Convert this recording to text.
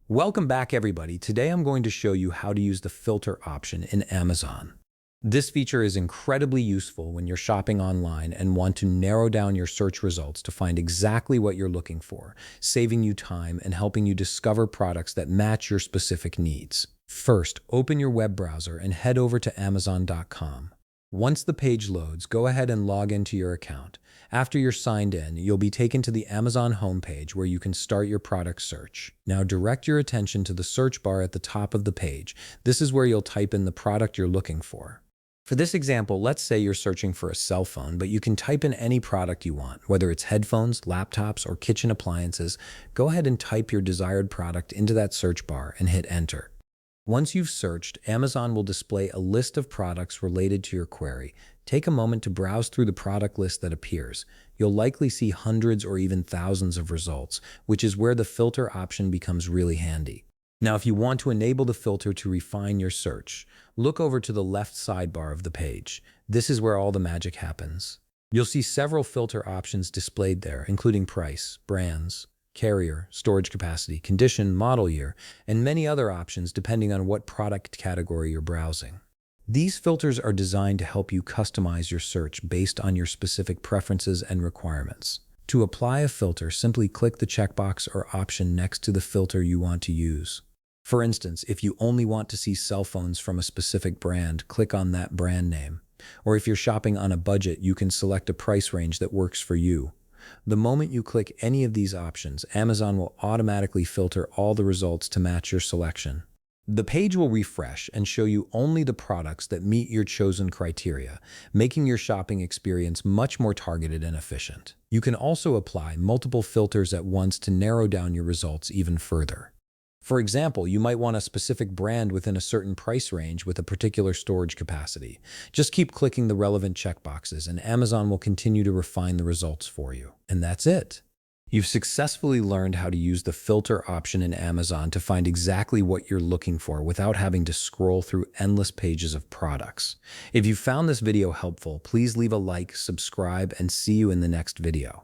Welcome back, everybody. Today I'm going to show you how to use the filter option in Amazon. This feature is incredibly useful when you're shopping online and want to narrow down your search results to find exactly what you're looking for, saving you time and helping you discover products that match your specific needs. First, open your web browser and head over to Amazon.com. Once the page loads, go ahead and log into your account. After you're signed in, you'll be taken to the Amazon homepage where you can start your product search. Now direct your attention to the search bar at the top of the page. This is where you'll type in the product you're looking for. For this example, let's say you're searching for a cell phone, but you can type in any product you want, whether it's headphones, laptops, or kitchen appliances. Go ahead and type your desired product into that search bar and hit enter. Once you've searched, Amazon will display a list of products related to your query. Take a moment to browse through the product list that appears. You'll likely see hundreds or even thousands of results, which is where the filter option becomes really handy. Now, if you want to enable the filter to refine your search, look over to the left sidebar of the page. This is where all the magic happens. You'll see several filter options displayed there, including price, brands, carrier, storage capacity, condition, model year, and many other options depending on what product category you're browsing. These filters are designed to help you customize your search based on your specific preferences and requirements. To apply a filter, simply click the checkbox or option next to the filter you want to use. For instance, if you only want to see cell phones from a specific brand, click on that brand name. Or if you're shopping on a budget, you can select a price range that works for you. The moment you click any of these options, Amazon will automatically filter all the results to match your selection. The page will refresh and show you only the products that meet your chosen criteria, making your shopping experience much more targeted and efficient. You can also apply multiple filters at once to narrow down your results even further. For example, you might want a specific brand within a certain price range with a particular storage capacity. Just keep clicking the relevant checkboxes and Amazon will continue to refine the results for you. And that's it. You've successfully learned how to use the filter option in Amazon to find exactly what you're looking for without having to scroll through endless pages of products. If you found this video helpful, please leave a like, subscribe, and see you in the next video.